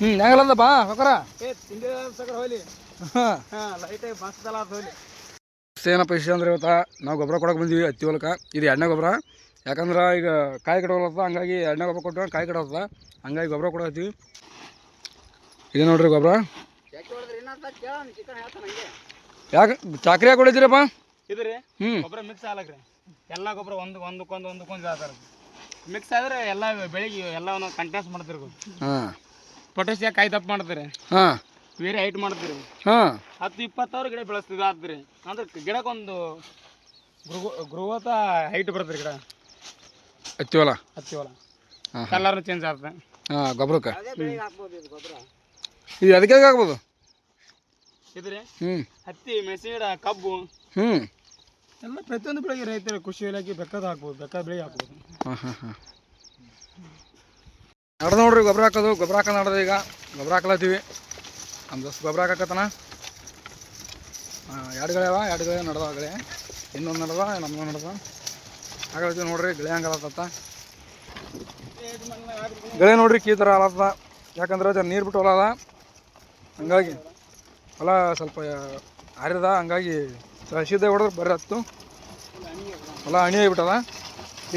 ಹೆಂಗಲ್ಲದಪ್ಪ ಸಕರ ತಿಂಡಿ ಸಕರ ಹೋಲಿ ಲೈಟ್ ಮಸ್ತಲ್ಲ ಹೋಲಿ ಏನಪ್ಪ ವಿಷಯ ಅಂದ್ರೆ ಇವತ್ತು ನಾವು ಗೊಬ್ಬರ ಕೊಡಕ್ಕೆ ಬಂದೀವಿ ಹತ್ತಿ ಹೊಲಕ್ಕೆ. ಇದು ಎಣ್ಣೆ ಗೊಬ್ಬರ, ಯಾಕಂದ್ರೆ ಈಗ ಕಾಯಿ ಕಟ್ಟೋಲತ್ತ, ಹಂಗಾಗಿ ಎಣ್ಣೆ ಗೊಬ್ಬರ ಕೊಟ್ಟು ಕಾಯಿ ಕಟ್ಟೋದ, ಹಂಗಾಗಿ ಗೊಬ್ಬರ ಕೊಡತ್ತೀವಿ. ಇದು ನೋಡ್ರಿ ಗೊಬ್ಬರ. ಯಾಕೆ ಚಾಕ್ರಿ ಯಾಕೆ ಕೊಡಿದ್ದೀರಪ್ಪ? ಇದು ರೀ ಗೊಬ್ಬರ ಮಿಕ್ಸ್ ಆಗ್ಲಕ್ರಿ, ಎಲ್ಲ ಗೊಬ್ಬರ ಒಂದಕ್ಕೊಂದು ಮಿಕ್ಸ್ ಆದ್ರೆ ಎಲ್ಲ ಬೆಳಿಗ್ಗೆ ಎಲ್ಲ ಕಂಟೆನ್ಸ್ ಮಾಡ್ತಿರ್ಬೇಕು. ಪೊಟ್ಯಾಸಿಯಂ ಕಾಯಿ ತಪ್ಪು ಮಾಡ್ತೀರಿ, ಬೇರೆ ಹೈಟ್ ಮಾಡ್ತೀರಿ, 10-20 ಗಿಡ ಬೆಳೆಸ್ತಿದ್ ಆದ್ರಿ. ಅಂದ್ರೆ ಗಿಡಕ್ಕೊಂದು ಗ್ರೋತ ಹೈಟ್ ಬರ್ತದೆ ಗಿಡ. ಹತ್ತಿ ಹೊಲ ಕಲರ್ ಚೇಂಜ್ ಆಗ್ತದೆ ಗೊಬ್ಬರಕ್ಕೆ. ಇದು ಅದಕ್ಕೆ ಆಗ್ಬೋದು ಇದ್ರಿ ಹತ್ತಿ, ಮೆಣಸಿನ ಗಿಡ, ಕಬ್ಬು ಎಲ್ಲ ಪ್ರತಿಯೊಂದು ಬೆಳೆಗೆ ರೈತರು ಕೃಷಿ ಇಲಾಖೆ ಬೇಕಾದ ಹಾಕ್ಬೋದು, ಬೇಕಾದ ಬೆಳೆ ಹಾಕ್ಬೋದು. ನಡ್ದು ನೋಡ್ರಿ ಗೊಬ್ಬರ ಹಾಕೋದು. ಗೊಬ್ಬರ ಹಾಕೋದು ನಡ್ದು ಈಗ ಗೊಬ್ಬರ ಹಾಕ್ಲತ್ತೀವಿ. ನಮ್ದಷ್ಟು ಗೊಬ್ಬರ ಹಾಕತ್ತನ. 2 ಗಳವ, 2 ಗಳೇ ನಡ್ದ ಗಳೆ, ಇನ್ನೊಂದು ನಡ್ದ, ನಮ್ದು ನಡ್ದ ಹಾಕತ್ತೀವಿ. ನೋಡ್ರಿ ಗಿಳೆ ಹಂಗೆ ಆಲತ್ತ, ಗಿಳೆ ನೋಡ್ರಿ ಕೀ ಥರ ಆಲತ್ತ. ಯಾಕಂದ್ರೆ ಜರ ನೀರು ಬಿಟ್ಟು ಹೊಲ ಅದ, ಹಂಗಾಗಿ ಹೊಲ ಸ್ವಲ್ಪ ಆರಿದ, ಹಂಗಾಗಿ ಹಸಿದ ಹೊಡೆದ್ರೆ ಬರ್ರಿ ಹತ್ತು ಹೊಲ ಹಣಿ ಆಗಿಬಿಟ್ಟದ.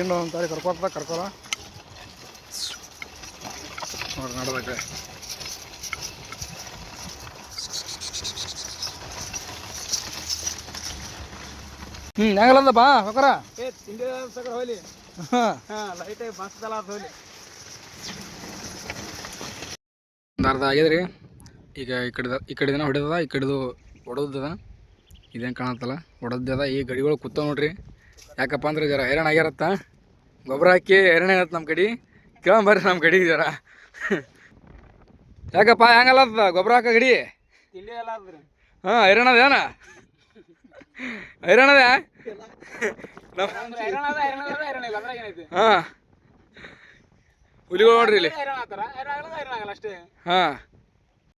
ಇನ್ನು ಒಂದು ತಾರೀಕು ಕರ್ಕೊಳ ನೋಡ್ರಿ ನಡ್ದಕ್ಕೆ. ಹೆಂಗಲ್ಲದಪ್ಪ ಸಕರ ತಿಂಡಿ ಸಕರ ಹೋಲಿ ಲೈಟ್ ಮಸ್ತಲ್ಲ ಹೋಲಿ. ಒಂದು ಅರ್ಧ ಆಗ್ಯದ್ರಿ. ಈಗ ಈ ಕಡೆ ದಿನ ಹೊಡೆದದ, ಈ ಕಡೆದು ಹೊಡೆದದ. ಇದೇನು ಕಾಣತ್ತಲ್ಲ ಹೊಡೆದದ. ಈ ಗಡಿಗಳು ಕೂತಾವ ನೋಡ್ರಿ. ಯಾಕಪ್ಪ ಅಂದ್ರೆ ಜರ ಹೈರಾಣ ಆಗ್ಯಾರತ್ತ, ಗೊಬ್ಬರ ಹಾಕಿ ಹೈರಾಣ ಆಗತ್ತೆ ನಮ್ಮ ಕಡೆ. ಕೇಳಂಬರ್ರಿ ನಮ್ಮ ಗಡಿ ಜರ. ಯಾಕಪ್ಪ ಹೆಂಗಲ್ಲದ ಗೊಬ್ಬರ ಹಾಕ ಗಡಿ? ತಿಂಡಿ ಎಲ್ಲ ಆದ್ರಿ. ಹೈರಾಣ ಅದೇನ? ಹೈರಾಣ ಅದ? ಹುಲಿಗಳು ನೋಡ್ರಿ ಇಲ್ಲಿ. ಅಷ್ಟೇ.